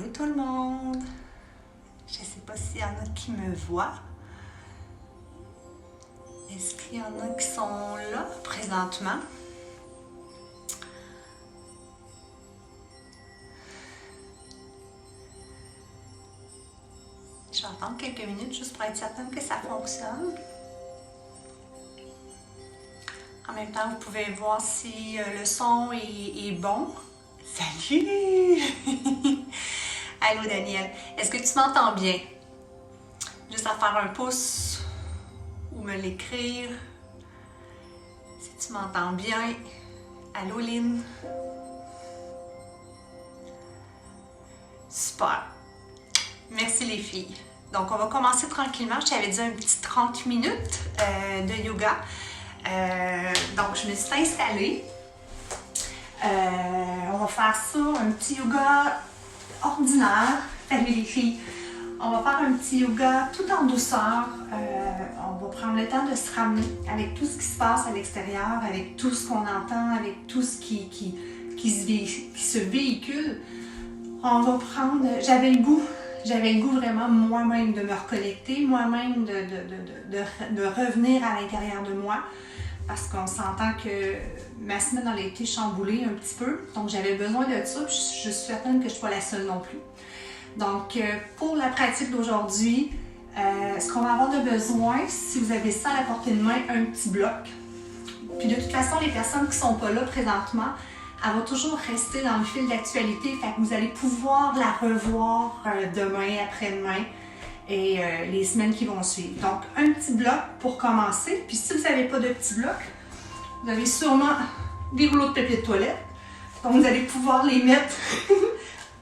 Allô tout le monde! Je ne sais pas s'il y en a qui me voient. Est-ce qu'il y en a qui sont là présentement? Je vais attendre quelques minutes juste pour être certaine que ça fonctionne. En même temps, vous pouvez voir si le son est bon. Salut! Allô Daniel, est-ce que tu m'entends bien? Juste à faire un pouce ou me l'écrire. Si tu m'entends bien. Allô Lynn? Super. Merci les filles. Donc on va commencer tranquillement. Je t'avais dit un petit 30 minutes de yoga. Donc je me suis installée. On va faire ça, un petit yoga ordinaire. Salut les filles. On va faire un petit yoga tout en douceur. On va prendre le temps de se ramener avec tout ce qui se passe à l'extérieur, avec tout ce qu'on entend, avec tout ce qui se véhicule. On va prendre... J'avais le goût vraiment moi-même de me reconnecter, moi-même de revenir à l'intérieur de moi. Parce qu'on s'entend que ma semaine a été chamboulée un petit peu. Donc j'avais besoin de ça. Puis je suis certaine que je ne suis pas la seule non plus. Donc, pour la pratique d'aujourd'hui, ce qu'on va avoir de besoin, si vous avez ça à la portée de main, un petit bloc. Puis de toute façon, les personnes qui ne sont pas là présentement, elle va toujours rester dans le fil d'actualité. Fait que vous allez pouvoir la revoir demain, après-demain et les semaines qui vont suivre. Donc, un petit bloc pour commencer. Puis si vous n'avez pas de petit bloc, vous avez sûrement des rouleaux de papier de toilette. Donc, vous allez pouvoir les mettre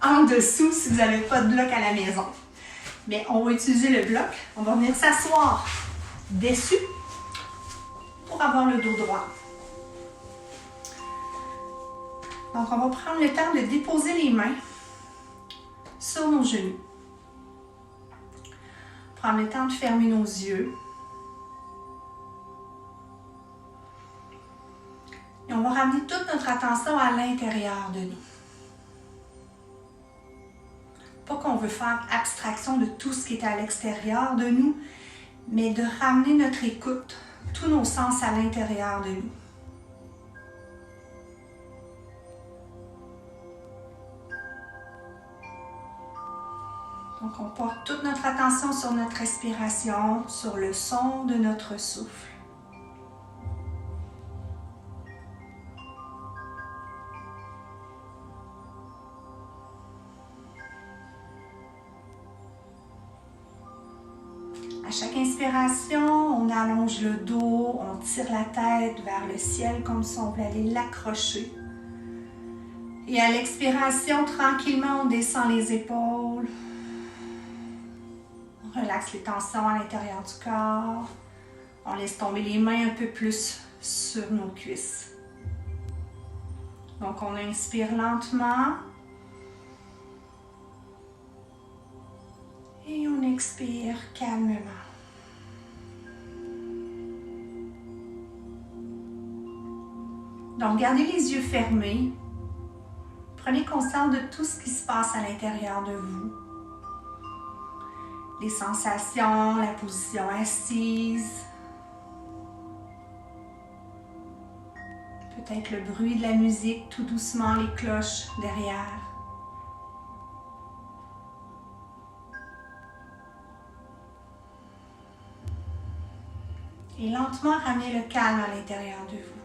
en dessous si vous n'avez pas de bloc à la maison. Mais on va utiliser le bloc. On va venir s'asseoir dessus pour avoir le dos droit. Donc, on va prendre le temps de déposer les mains sur nos genoux. Prendre le temps de fermer nos yeux. Et on va ramener toute notre attention à l'intérieur de nous. Pas qu'on veut faire abstraction de tout ce qui est à l'extérieur de nous, mais de ramener notre écoute, tous nos sens à l'intérieur de nous. Donc on porte toute notre attention sur notre respiration, sur le son de notre souffle. À chaque inspiration, on allonge le dos, on tire la tête vers le ciel comme si on voulait aller l'accrocher. Et à l'expiration, tranquillement, on descend les épaules. On relaxe les tensions à l'intérieur du corps. On laisse tomber les mains un peu plus sur nos cuisses. Donc, on inspire lentement. Et on expire calmement. Donc, gardez les yeux fermés. Prenez conscience de tout ce qui se passe à l'intérieur de vous. Les sensations, la position assise. Peut-être le bruit de la musique, tout doucement, les cloches derrière. Et lentement, ramenez le calme à l'intérieur de vous.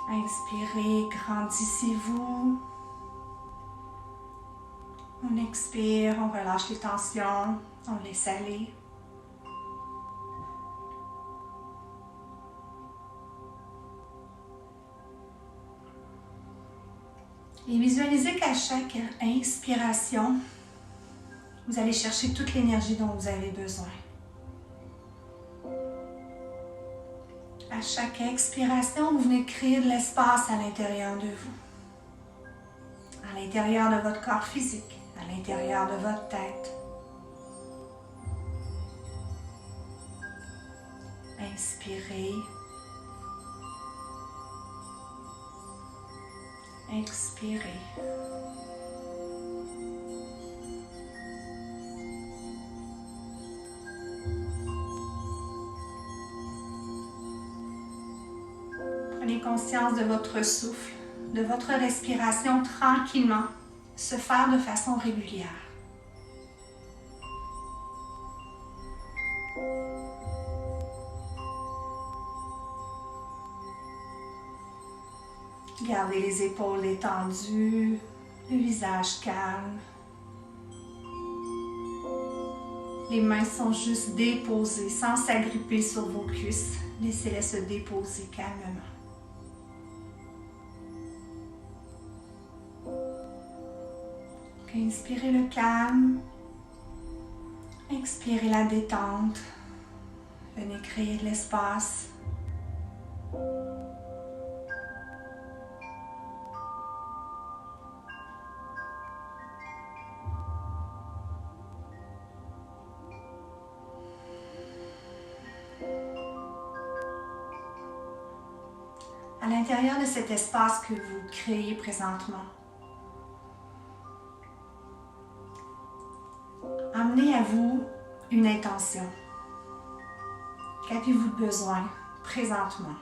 Inspirez, grandissez-vous. On expire, on relâche les tensions, on laisse aller. Et visualisez qu'à chaque inspiration, vous allez chercher toute l'énergie dont vous avez besoin. À chaque expiration, vous venez créer de l'espace à l'intérieur de vous. À l'intérieur de votre corps physique, à l'intérieur de votre tête. Inspirez. Expirez. Prenez conscience de votre souffle, de votre respiration tranquillement, se faire de façon régulière. Gardez les épaules détendues, le visage calme. Les mains sont juste déposées sans s'agripper sur vos cuisses. Laissez-les se déposer calmement. Inspirez le calme. Expirez la détente. Venez créer de l'espace. À l'intérieur de cet espace que vous créez présentement, amenez à vous une intention. Qu'avez-vous besoin présentement,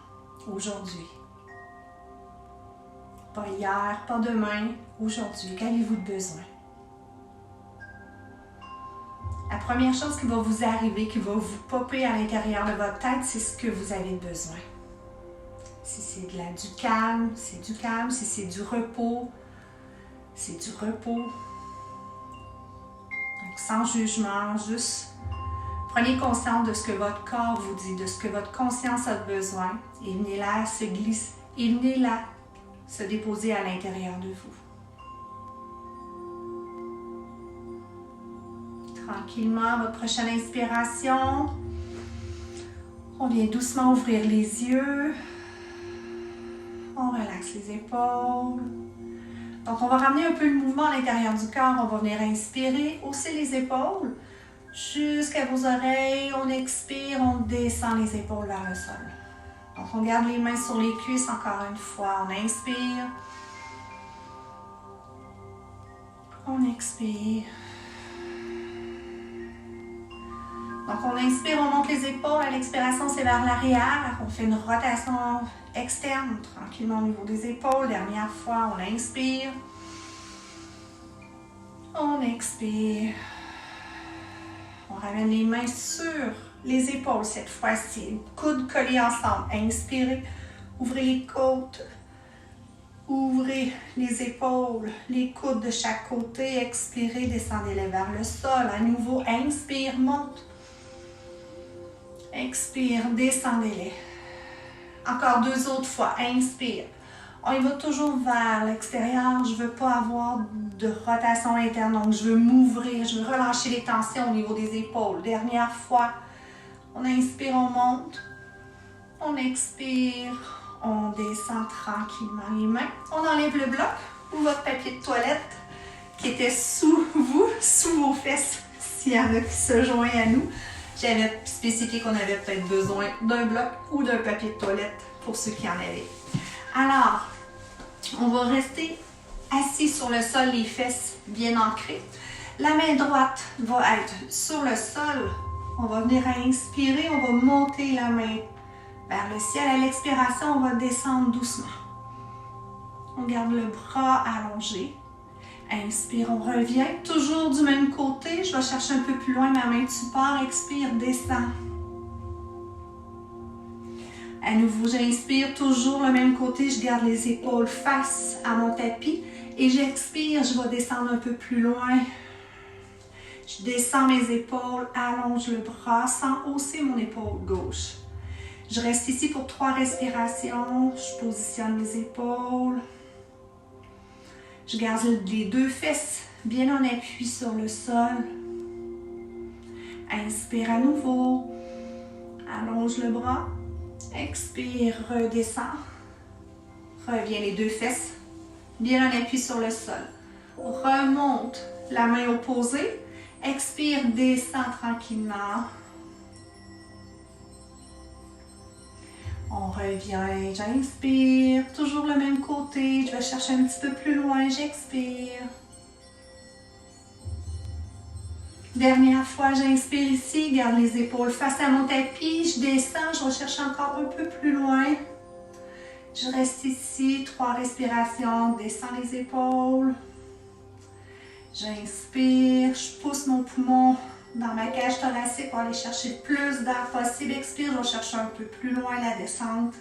aujourd'hui? Pas hier, pas demain, aujourd'hui. Qu'avez-vous besoin? La première chose qui va vous arriver, qui va vous popper à l'intérieur de votre tête, c'est ce que vous avez besoin. Si c'est du calme, c'est du calme. Si c'est du repos, c'est du repos. Donc, sans jugement, juste prenez conscience de ce que votre corps vous dit, de ce que votre conscience a besoin et venez là se glisser, et venez là se déposer à l'intérieur de vous. Tranquillement, votre prochaine inspiration, on vient doucement ouvrir les yeux. On relaxe les épaules. Donc, on va ramener un peu le mouvement à l'intérieur du corps. On va venir inspirer, hausser les épaules jusqu'à vos oreilles. On expire, on descend les épaules vers le sol. Donc, on garde les mains sur les cuisses encore une fois. On inspire. On expire. Donc, on inspire, on monte les épaules. À l'expiration, c'est vers l'arrière. On fait une rotation externe, tranquillement au niveau des épaules. Dernière fois, on inspire. On expire. On ramène les mains sur les épaules cette fois-ci. Coudes collés ensemble. Inspirez. Ouvrez les côtes. Ouvrez les épaules, les coudes de chaque côté. Expirez, descendez-les vers le sol. À nouveau, inspire, monte. Expire, descendez-les. Encore 2 autres fois. Inspire. On y va toujours vers l'extérieur. Je ne veux pas avoir de rotation interne. Donc, je veux m'ouvrir. Je veux relâcher les tensions au niveau des épaules. Dernière fois. On inspire, on monte. On expire. On descend tranquillement les mains. On enlève le bloc ou votre papier de toilette qui était sous vous, sous vos fesses, s'il y en a qui se joignent à nous. J'avais spécifié qu'on avait peut-être besoin d'un bloc ou d'un papier de toilette pour ceux qui en avaient. Alors, on va rester assis sur le sol, les fesses bien ancrées. La main droite va être sur le sol. On va venir inspirer, on va monter la main vers le ciel. À l'expiration, on va descendre doucement. On garde le bras allongé. Inspire, on revient. Toujours du même côté. Je vais chercher un peu plus loin ma main de support. Expire, descend. À nouveau, j'inspire. Toujours le même côté. Je garde les épaules face à mon tapis. Et j'expire, je vais descendre un peu plus loin. Je descends mes épaules, allonge le bras sans hausser mon épaule gauche. Je reste ici pour 3 respirations. Je positionne mes épaules. Je garde les 2 fesses bien en appui sur le sol. Inspire à nouveau. Allonge le bras. Expire, redescend. Reviens les 2 fesses bien en appui sur le sol. Remonte la main opposée. Expire, descend tranquillement. On revient, j'inspire, toujours le même côté, je vais chercher un petit peu plus loin, j'expire. Dernière fois, j'inspire ici, garde les épaules face à mon tapis, je descends, je recherche encore un peu plus loin. Je reste ici, 3 respirations, descends les épaules. J'inspire, je pousse mon poumon dans ma cage thoracique pour aller chercher le plus d'air possible. Expire, je vais chercher un peu plus loin la descente.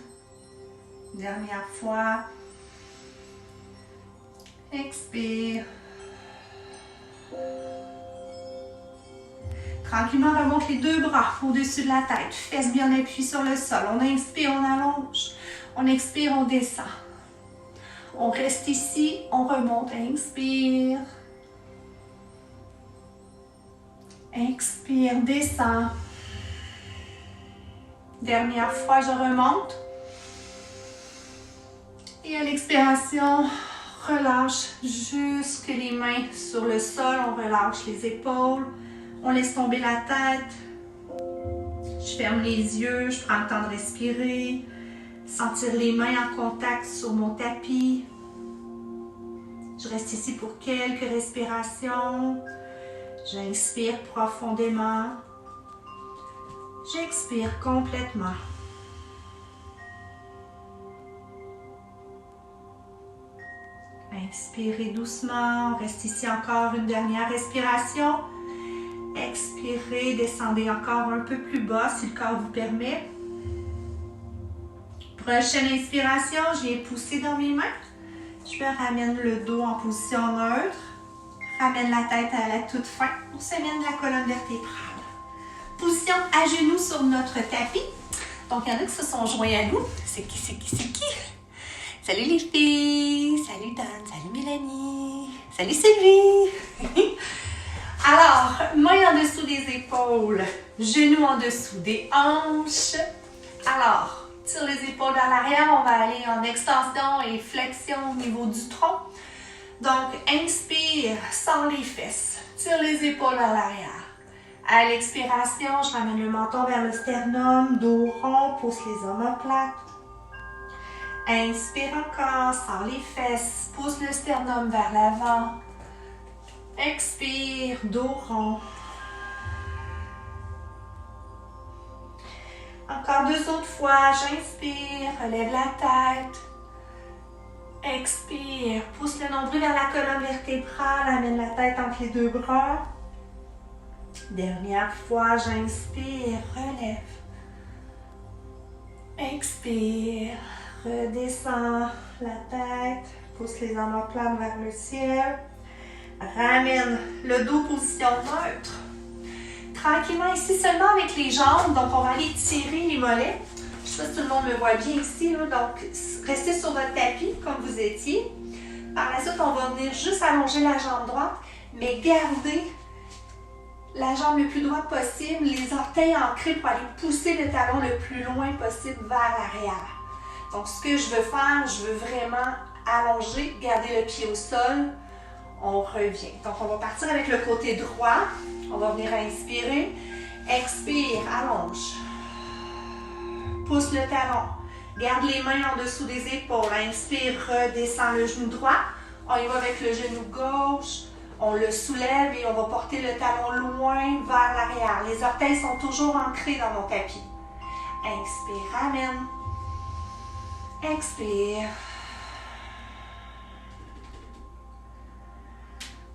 Dernière fois. Expire. Tranquillement, remonte les 2 bras au-dessus de la tête. Fesses bien appuyées sur le sol. On inspire, on allonge. On expire, on descend. On reste ici, on remonte. Inspire. Expire, descends. Dernière fois, je remonte. Et à l'expiration, relâche jusque les mains sur le sol. On relâche les épaules. On laisse tomber la tête. Je ferme les yeux, je prends le temps de respirer. Sentir les mains en contact sur mon tapis. Je reste ici pour quelques respirations. J'inspire profondément. J'expire complètement. Inspirez doucement. On reste ici encore une dernière respiration. Expirez, descendez encore un peu plus bas si le corps vous permet. Prochaine inspiration, je viens pousser dans mes mains. Je ramène le dos en position neutre. Ramène la tête à la toute fin. On se mène la colonne vertébrale. Position à genoux sur notre tapis. Donc, il y en a qui se sont joints à nous. C'est qui, c'est qui, c'est qui? Salut les filles! Salut Dan! Salut Mélanie! Salut Sylvie! Alors, mains en dessous des épaules, genoux en dessous des hanches. Alors, tire les épaules vers l'arrière, on va aller en extension et flexion au niveau du tronc. Donc, inspire, sors les fesses, tire les épaules vers l'arrière. À l'expiration, je ramène le menton vers le sternum, dos rond, pousse les omoplates. Inspire encore, sors les fesses, pousse le sternum vers l'avant. Expire, dos rond. Encore 2 autres fois, j'inspire, relève la tête. Expire, pousse le nombril vers la colonne vertébrale, amène la tête entre les 2 bras. Dernière fois, j'inspire, relève. Expire, redescends la tête, pousse les omoplates vers le ciel. Ramène le dos position neutre. Tranquillement ici, seulement avec les jambes. Donc, on va aller tirer les mollets. Je sais pas si tout le monde me voit bien ici. Là. Donc, restez sur votre tapis comme vous étiez. Par la suite, on va venir juste allonger la jambe droite, mais garder la jambe le plus droite possible, les orteils ancrés pour aller pousser le talon le plus loin possible vers l'arrière. Donc, ce que je veux faire, je veux vraiment allonger, garder le pied au sol. On revient. Donc, on va partir avec le côté droit. On va venir inspirer. Expire, allonge. Pousse le talon. Garde les mains en dessous des épaules. Inspire, redescend le genou droit. On y va avec le genou gauche. On le soulève et on va porter le talon loin vers l'arrière. Les orteils sont toujours ancrés dans mon tapis. Inspire, ramène. Expire.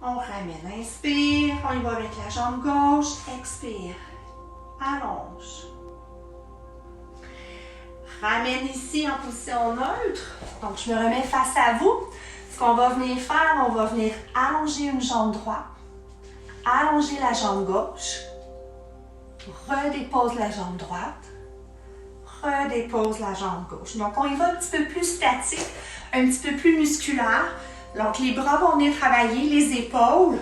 On ramène, inspire, on y va avec la jambe gauche, expire, allonge. Ramène ici en position neutre, donc je me remets face à vous. Ce qu'on va venir faire, on va venir allonger une jambe droite, allonger la jambe gauche, redépose la jambe droite, redépose la jambe gauche. Donc on y va un petit peu plus statique, un petit peu plus musculaire. Donc, les bras vont venir travailler, les épaules.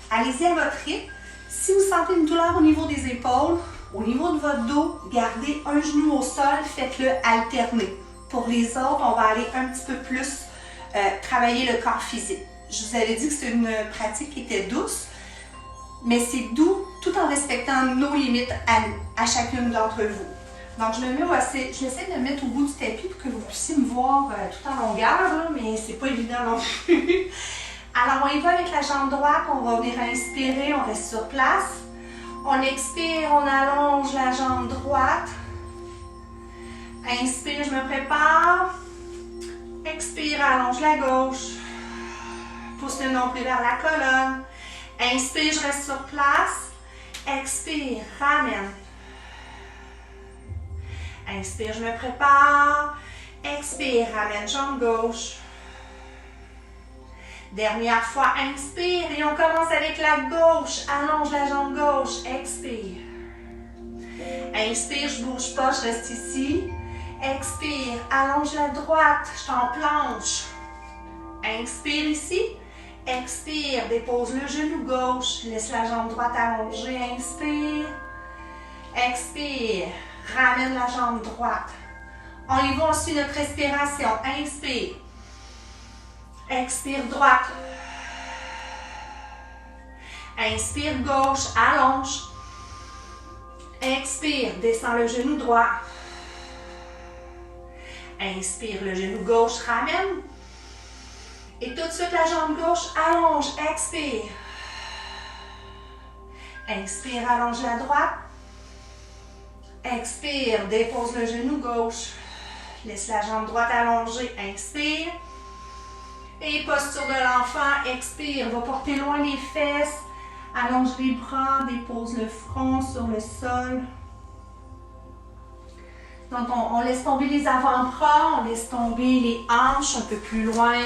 Allez-y à votre rythme. Si vous sentez une douleur au niveau des épaules, au niveau de votre dos, gardez un genou au sol, faites-le alterner. Pour les autres, on va aller un petit peu plus travailler le corps physique. Je vous avais dit que c'est une pratique qui était douce, mais c'est doux tout en respectant nos limites à nous, à chacune d'entre vous. Donc, je me mets j'essaie de me mettre au bout du tapis pour que vous puissiez me voir tout en longueur, là, mais c'est pas évident non plus. Alors, on y va avec la jambe droite. On va venir inspirer, on reste sur place. On expire, on allonge la jambe droite. Inspire, je me prépare. Expire, allonge la gauche. Pousse le nombril vers la colonne. Inspire, je reste sur place. Expire, ramène. Inspire, je me prépare. Expire, ramène jambe gauche. Dernière fois, inspire et on commence avec la gauche. Allonge la jambe gauche. Expire. Inspire, je ne bouge pas, je reste ici. Expire, allonge la droite, je t'en planche. Inspire ici. Expire, dépose le genou gauche. Laisse la jambe droite allongée. Inspire. Expire. Ramène la jambe droite. On y va, on suit notre respiration. Inspire. Expire droite. Inspire gauche, allonge. Expire, descends le genou droit. Inspire, le genou gauche, ramène. Et tout de suite, la jambe gauche, allonge, expire. Inspire, allonge la droite. Expire, dépose le genou gauche. Laisse la jambe droite allongée, inspire. Et posture de l'enfant, expire, va porter loin les fesses. Allonge les bras, dépose le front sur le sol. Donc, on laisse tomber les avant-bras, on laisse tomber les hanches un peu plus loin,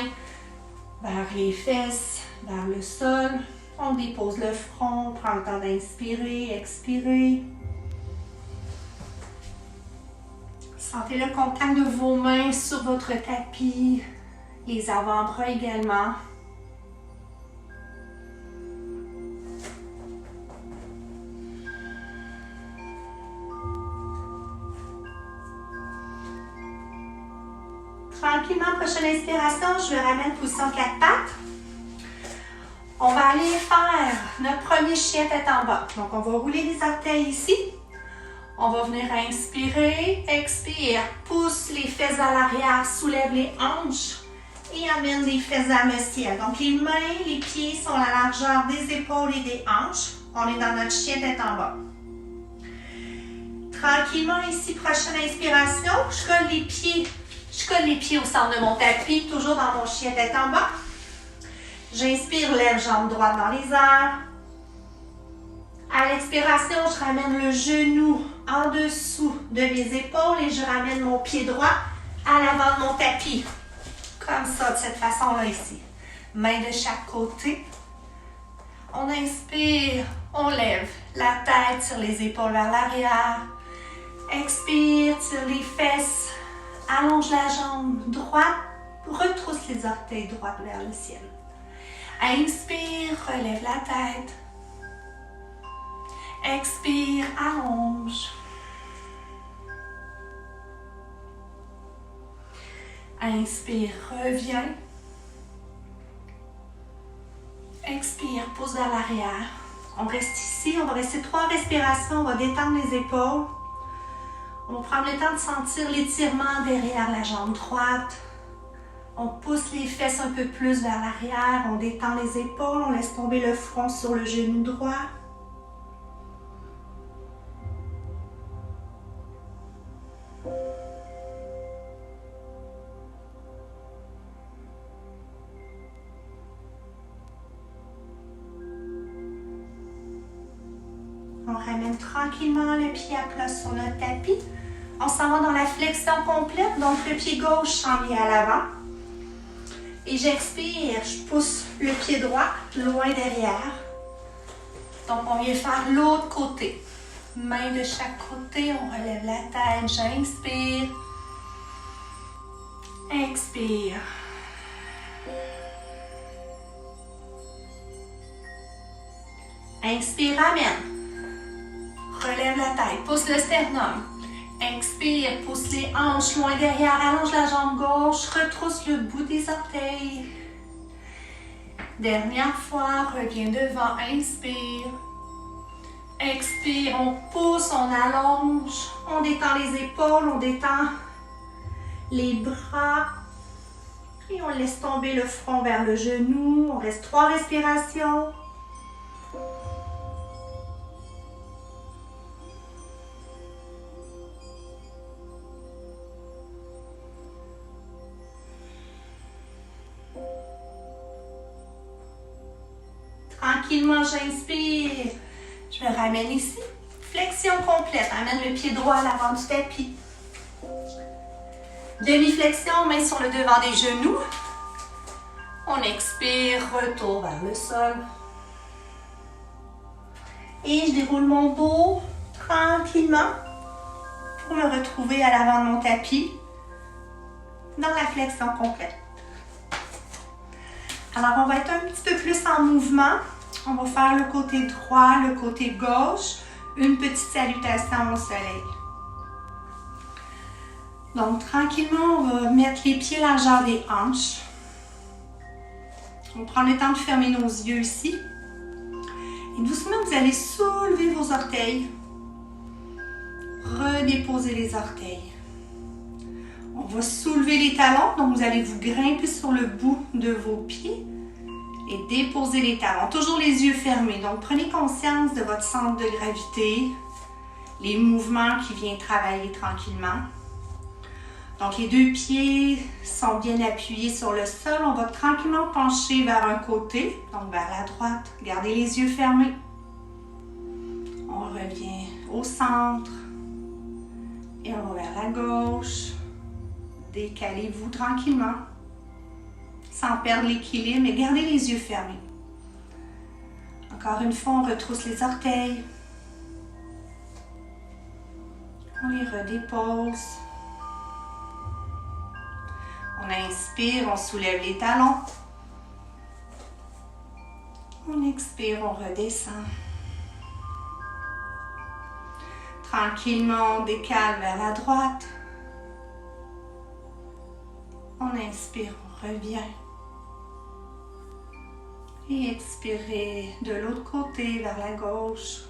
vers les fesses, vers le sol. On dépose le front, on prend le temps d'inspirer, expirer. Sentez le contact de vos mains sur votre tapis, les avant-bras également. Tranquillement, prochaine inspiration, je le ramène position 4 pattes. On va aller faire notre premier chien tête en bas. Donc, on va rouler les orteils ici. On va venir inspirer, expire, pousse les fesses vers l'arrière, soulève les hanches et amène les fesses vers le ciel. Donc, les mains, les pieds sont à la largeur des épaules et des hanches. On est dans notre chien tête en bas. Tranquillement ici, prochaine inspiration, je colle les pieds au centre de mon tapis, toujours dans mon chien tête en bas. J'inspire, lève jambe droite dans les airs. À l'expiration, je ramène le genou en dessous de mes épaules et je ramène mon pied droit à l'avant de mon tapis. Comme ça, de cette façon-là ici. Main de chaque côté. On inspire, on lève la tête, tire les épaules vers l'arrière. Expire, tire les fesses. Allonge la jambe droite, retrousse les orteils droits vers le ciel. Inspire, relève la tête. Expire, allonge. Inspire, reviens. Expire, pousse vers l'arrière. On reste ici, on va rester 3 respirations, on va détendre les épaules. On va prendre le temps de sentir l'étirement derrière la jambe droite. On pousse les fesses un peu plus vers l'arrière, on détend les épaules, on laisse tomber le front sur le genou droit. On ramène tranquillement le pied à plat sur notre tapis. On s'en va dans la flexion complète, donc le pied gauche s'en vient à l'avant. Et j'expire, je pousse le pied droit loin derrière. Donc on vient faire l'autre côté. Main de chaque côté, on relève la tête, j'inspire. Expire. Inspire, ramène. Relève la tête, pousse le sternum. Expire, pousse les hanches loin derrière, allonge la jambe gauche, retrousse le bout des orteils. Dernière fois, reviens devant, inspire. Expire, on pousse, on allonge, on détend les épaules, on détend les bras. Et on laisse tomber le front vers le genou. On reste 3 respirations. Tranquillement, j'inspire. Je me ramène ici. Flexion complète. Amène le pied droit à l'avant du tapis. Demi-flexion, main sur le devant des genoux. On expire, retour vers le sol. Et je déroule mon dos tranquillement pour me retrouver à l'avant de mon tapis dans la flexion complète. Alors, on va être un petit peu plus en mouvement. On va faire le côté droit, le côté gauche. Une petite salutation au soleil. Donc, tranquillement, on va mettre les pieds largeur des hanches. On prend le temps de fermer nos yeux ici. Et doucement, vous allez soulever vos orteils. Redéposer les orteils. On va soulever les talons. Donc, vous allez vous grimper sur le bout de vos pieds et déposer les talons. Toujours les yeux fermés. Donc, prenez conscience de votre centre de gravité, les mouvements qui viennent travailler tranquillement. Donc, les 2 pieds sont bien appuyés sur le sol. On va tranquillement pencher vers un côté, donc vers la droite. Gardez les yeux fermés. On revient au centre. Et on va vers la gauche. Décalez-vous tranquillement, sans perdre l'équilibre, mais gardez les yeux fermés. Encore une fois, on retrousse les orteils. On les redépose. On inspire, on soulève les talons. On expire, on redescend. Tranquillement, on décale vers la droite. On inspire, on revient. Et expirez de l'autre côté vers la gauche.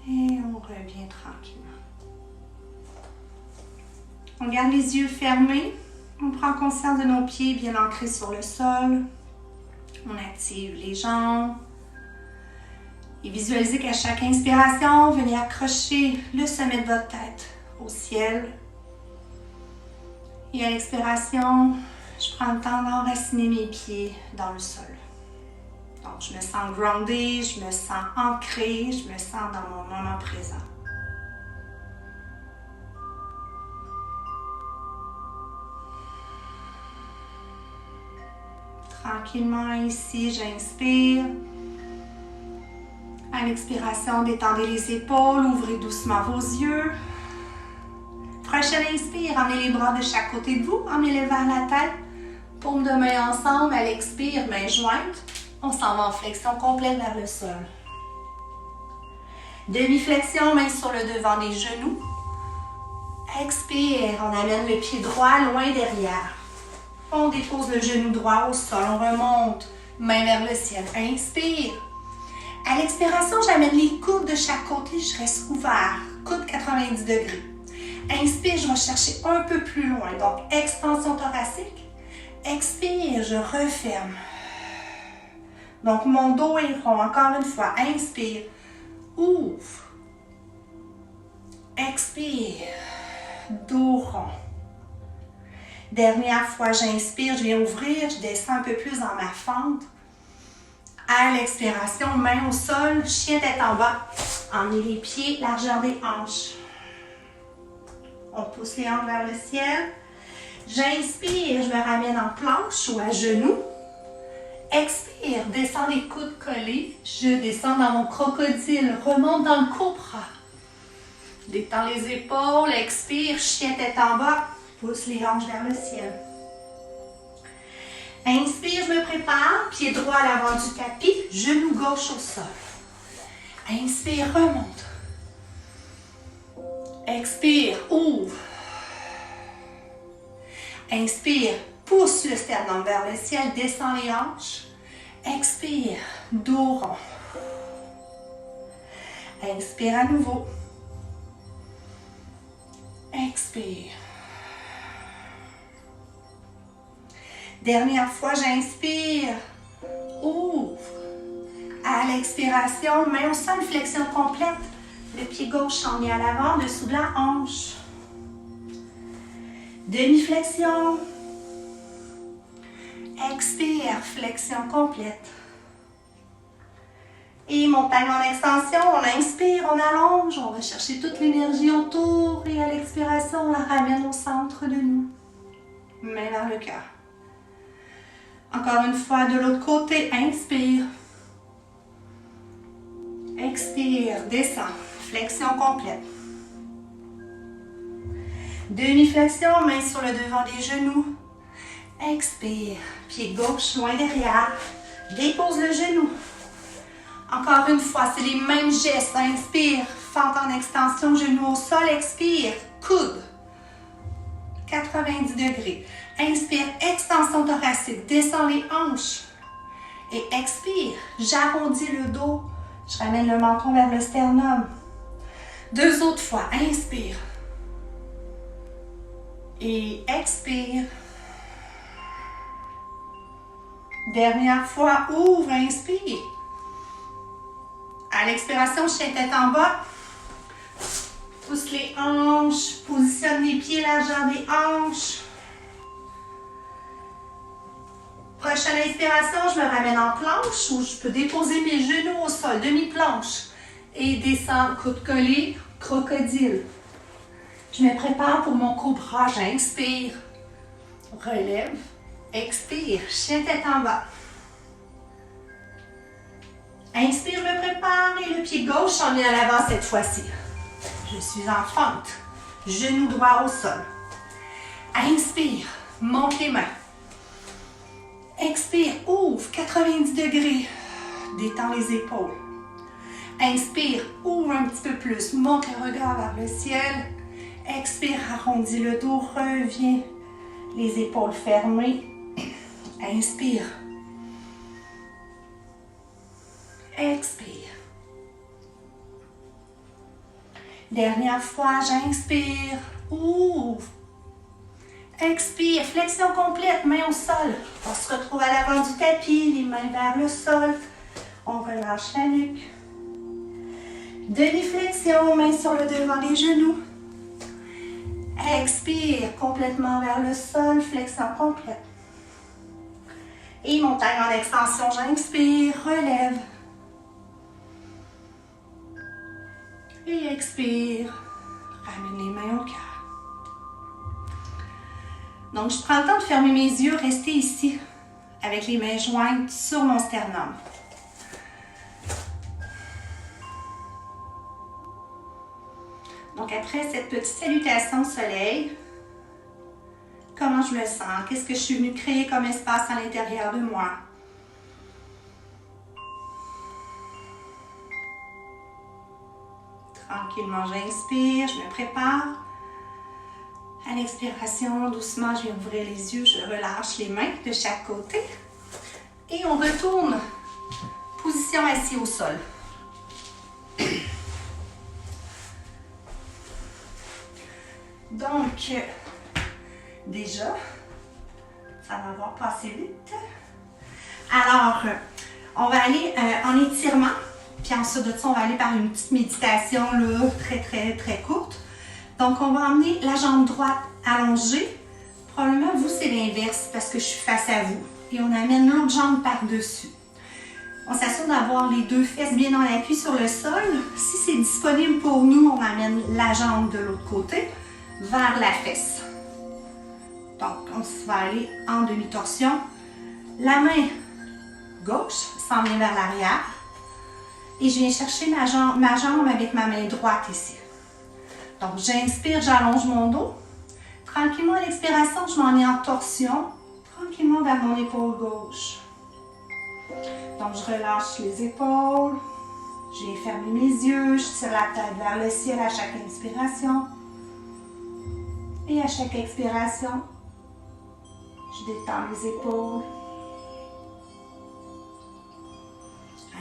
Et on revient tranquillement. On garde les yeux fermés. On prend conscience de nos pieds bien ancrés sur le sol. On active les jambes. Et visualisez qu'à chaque inspiration, venez accrocher le sommet de votre tête au ciel. Et à l'expiration, je prends le temps d'enraciner mes pieds dans le sol. Donc, je me sens groundée, je me sens ancrée, je me sens dans mon moment présent. Tranquillement ici, j'inspire. À l'expiration, détendez les épaules, ouvrez doucement vos yeux. Prochaine inspire, emmenez les bras de chaque côté de vous, emmenez-les vers la tête. Paumes de main ensemble, à l'expire, mains jointes. On s'en va en flexion complète vers le sol. Demi-flexion, main sur le devant des genoux. Expire, on amène le pied droit loin derrière. On dépose le genou droit au sol, on remonte, main vers le ciel. Inspire. À l'expiration, j'amène les coudes de chaque côté, je reste ouvert, coude 90 degrés. Inspire, je vais chercher un peu plus loin, donc extension thoracique. Expire, je referme. Donc mon dos est rond, encore une fois. Inspire, ouvre. Expire, dos rond. Dernière fois, j'inspire, je viens ouvrir, je descends un peu plus dans ma fente. À l'expiration, main au sol, chien tête en bas. Emmenez les pieds, largeur des hanches. On pousse les hanches vers le ciel. J'inspire, je me ramène en planche ou à genoux. Expire, descends les coudes collés. Je descends dans mon crocodile, remonte dans le cobra. Détends les épaules, expire, chien tête en bas. Pousse les hanches vers le ciel. Inspire, je me prépare. Pied droit à l'avant du tapis, genou gauche au sol. Inspire, remonte. Expire, ouvre. Inspire, pousse le sternum vers le ciel, descend les hanches. Expire, dos rond. Inspire à nouveau. Expire. Dernière fois, j'inspire. Ouvre. À l'expiration, main au sol, flexion complète. Le pied gauche s'en vient à l'avant, dessous de la hanche. Demi-flexion. Expire, flexion complète. Et montagne en extension, on inspire, on allonge, on va chercher toute l'énergie autour et à l'expiration, on la ramène au centre de nous. Main vers le cœur. Encore une fois, de l'autre côté, inspire. Expire, descend, flexion complète. Demi-flexion, main sur le devant des genoux. Expire, pied gauche loin derrière. Dépose le genou. Encore une fois, c'est les mêmes gestes. Inspire, fente en extension, genou au sol. Expire, coude. 90 degrés. Inspire, extension thoracique. Descends les hanches. Et expire, j'arrondis le dos. Je ramène le menton vers le sternum. 2 autres fois. Inspire. Et expire. Dernière fois, ouvre, inspire. À l'expiration, chien tête en bas. Pousse les hanches, positionne les pieds largeur des hanches. Prochaine inspiration, je me ramène en planche où je peux déposer mes genoux au sol, demi-planche. Et descendre, coude collé, crocodile. Je me prépare pour mon cobra, j'inspire. Relève, expire, chien tête en bas. Inspire, je me prépare et le pied gauche s'en vient à l'avant cette fois-ci. Je suis en fente. Genou droit au sol. Inspire, monte les mains. Expire, ouvre, 90 degrés. Détends les épaules. Inspire, ouvre un petit peu plus. Monte le regard vers le ciel. Expire, arrondis le dos, reviens. Les épaules fermées. Inspire. Expire. Dernière fois, j'inspire. Ouvre. Expire. Flexion complète, main au sol. On se retrouve à l'avant du tapis, les mains vers le sol. On relâche la nuque. Demi-flexion, main sur le devant des genoux. Expire complètement vers le sol, flexion complète. Et montagne en extension, j'inspire, relève. Et expire, ramène les mains au cœur. Donc, je prends le temps de fermer mes yeux, rester ici, avec les mains jointes sur mon sternum. Donc, après cette petite salutation au soleil, comment je me sens? Qu'est-ce que je suis venue créer comme espace à l'intérieur de moi? Tranquillement, j'inspire, je me prépare. À l'expiration, doucement, je viens ouvrir les yeux, je relâche les mains de chaque côté. Et on retourne, position assis au sol. Donc, déjà, ça va avoir passé vite. Alors, on va aller en étirement. Puis ensuite de ça, on va aller par une petite méditation là, très courte. Donc, on va emmener la jambe droite allongée. Probablement, vous, c'est l'inverse parce que je suis face à vous. Et on amène l'autre jambe par-dessus. On s'assure d'avoir les deux fesses bien en appui sur le sol. Si c'est disponible pour nous, on amène la jambe de l'autre côté vers la fesse. Donc, on va aller en demi-torsion. La main gauche s'en vient vers l'arrière. Et je viens chercher ma jambe avec ma main droite ici. Donc, j'inspire, j'allonge mon dos. Tranquillement, à l'expiration, je m'en vais en torsion. Tranquillement vers mon épaule gauche. Donc, je relâche les épaules. Je viens fermer mes yeux. Je tire la tête vers le ciel à chaque inspiration. Et à chaque expiration, je détends les épaules.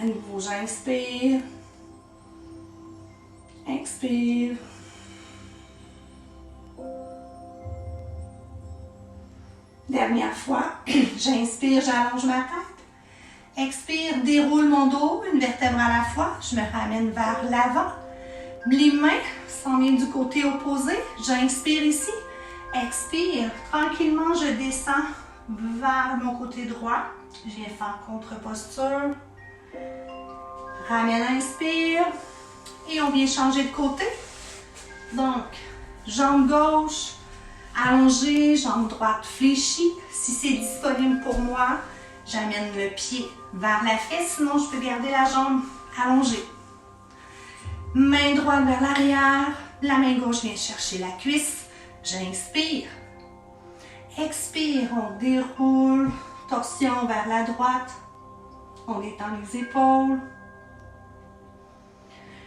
À nouveau, j'inspire. Expire. Dernière fois. J'inspire, j'allonge ma tête. Expire, déroule mon dos, une vertèbre à la fois. Je me ramène vers l'avant. Les mains s'en viennent du côté opposé. J'inspire ici. Expire. Tranquillement, je descends vers mon côté droit. Je viens faire contre-posture. Ramène, inspire. Et on vient changer de côté. Donc, jambe gauche allongée, jambe droite fléchie. Si c'est disponible pour moi, j'amène le pied vers la fesse. Sinon, je peux garder la jambe allongée. Main droite vers l'arrière. La main gauche vient chercher la cuisse. J'inspire. Expire, on déroule. Torsion vers la droite. On détend les épaules.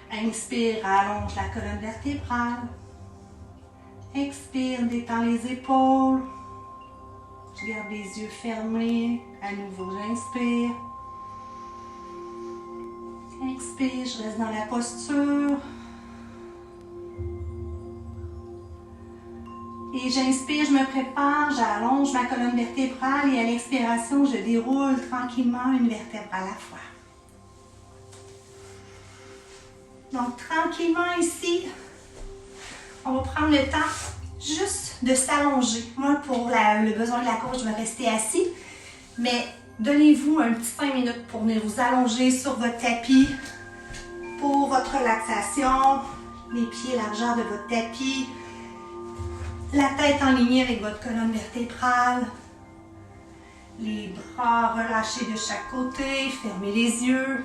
Inspire, allonge la colonne vertébrale. Expire, détend les épaules. Je garde les yeux fermés. À nouveau, j'inspire. Expire, je reste dans la posture. Et j'inspire, je me prépare, j'allonge ma colonne vertébrale et à l'expiration, je déroule tranquillement une vertèbre à la fois. Donc, tranquillement ici, on va prendre le temps juste de s'allonger. Moi, pour le besoin de la course, je vais rester assis. Mais donnez-vous un petit 5 minutes pour venir vous allonger sur votre tapis pour votre relaxation. Les pieds, largeur de votre tapis. La tête en ligne avec votre colonne vertébrale. Les bras relâchés de chaque côté. Fermez les yeux.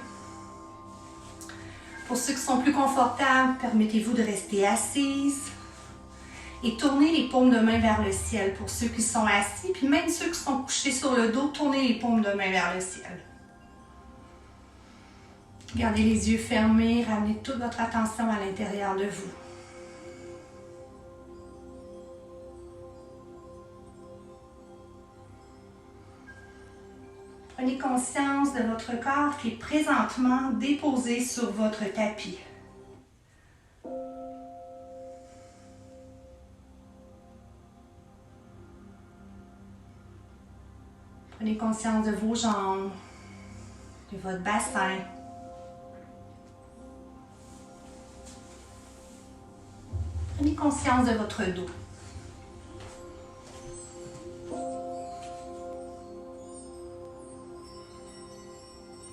Pour ceux qui sont plus confortables, permettez-vous de rester assises. Et tournez les paumes de main vers le ciel pour ceux qui sont assis. Puis même ceux qui sont couchés sur le dos, tournez les paumes de main vers le ciel. Gardez les yeux fermés, ramenez toute votre attention à l'intérieur de vous. Prenez conscience de votre corps qui est présentement déposé sur votre tapis. Prenez conscience de vos jambes, de votre bassin. Prenez conscience de votre dos.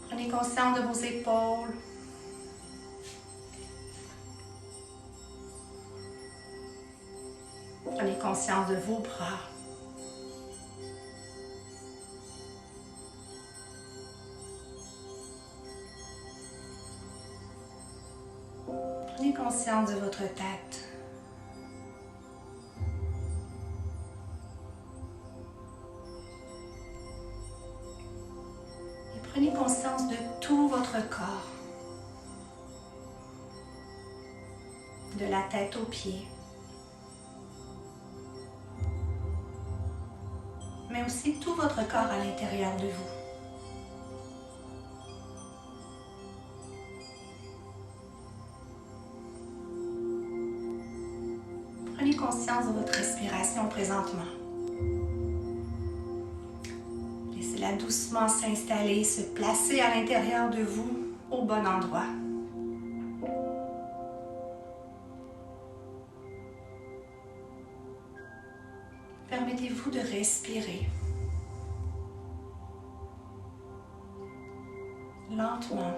Prenez conscience de vos épaules. Prenez conscience de vos bras. Prenez conscience de votre tête. Et prenez conscience de tout votre corps. De la tête aux pieds. Mais aussi tout votre corps à l'intérieur de vous. Prenez conscience de votre respiration présentement. Laissez-la doucement s'installer, se placer à l'intérieur de vous au bon endroit. Permettez-vous de respirer. Lentement,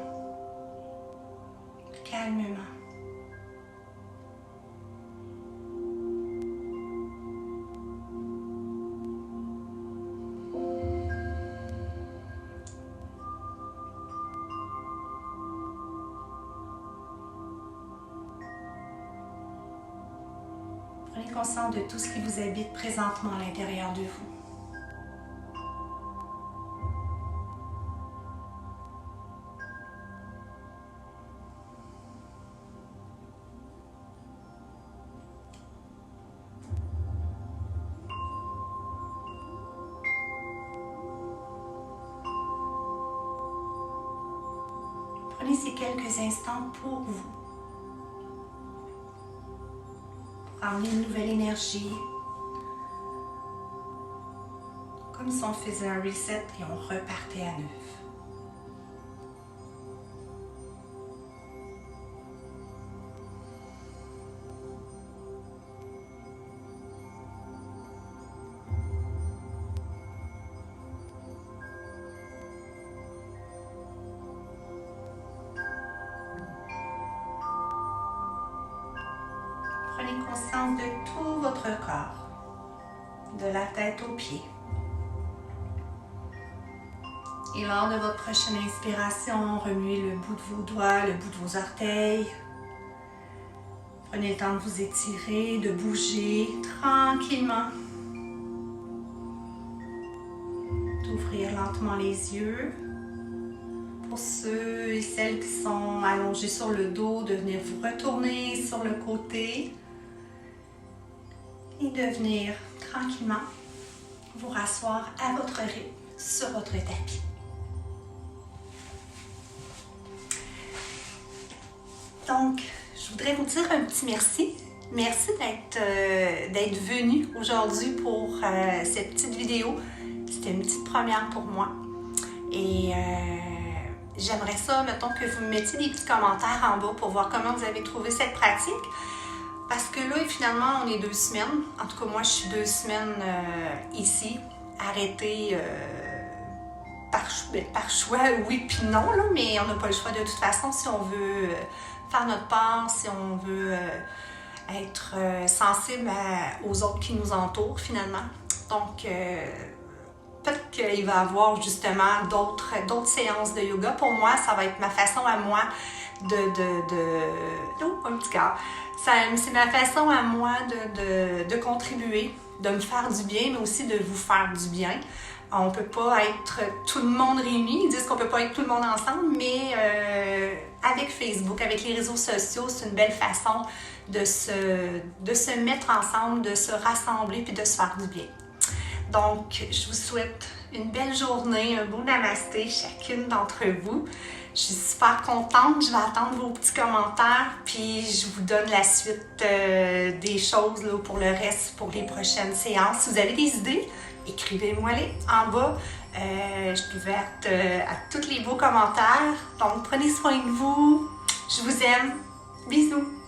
calmement. Prenez conscience de tout ce qui vous habite présentement à l'intérieur de vous. Prenez ces quelques instants pour vous. emmener une nouvelle énergie. Comme si on faisait un reset et on repartait à neuf. Prenez conscience de tout votre corps, de la tête aux pieds. Et lors de votre prochaine inspiration, remuez le bout de vos doigts, le bout de vos orteils. Prenez le temps de vous étirer, de bouger tranquillement. D'ouvrir lentement les yeux. Pour ceux et celles qui sont allongés sur le dos, de venir vous retourner sur le côté. Et de venir tranquillement vous rasseoir à votre rythme sur votre tapis. Donc, je voudrais vous dire un petit merci. Merci d'être venu aujourd'hui pour cette petite vidéo. C'était une petite première pour moi. Et j'aimerais ça, mettons, que vous me mettiez des petits commentaires en bas pour voir comment vous avez trouvé cette pratique. Parce que là, finalement, on est 2 semaines. En tout cas, moi, je suis 2 semaines ici, arrêtée par choix, oui puis non, là, mais on n'a pas le choix de toute façon si on veut faire notre part, si on veut être sensible aux autres qui nous entourent, finalement. Donc, peut-être qu'il va y avoir justement d'autres séances de yoga. Pour moi, ça va être ma façon à moi Oh, un petit cœur. C'est ma façon à moi de contribuer, de me faire du bien, mais aussi de vous faire du bien. On ne peut pas être tout le monde réuni. Ils disent qu'on ne peut pas être tout le monde ensemble, mais avec Facebook, avec les réseaux sociaux, c'est une belle façon de se mettre ensemble, de se rassembler puis de se faire du bien. Donc, je vous souhaite une belle journée, un beau namasté chacune d'entre vous. Je suis super contente, je vais attendre vos petits commentaires, puis je vous donne la suite des choses là, pour le reste, pour les prochaines séances. Si vous avez des idées, écrivez-moi-les en bas. Je suis ouverte à tous les beaux commentaires. Donc, prenez soin de vous. Je vous aime. Bisous.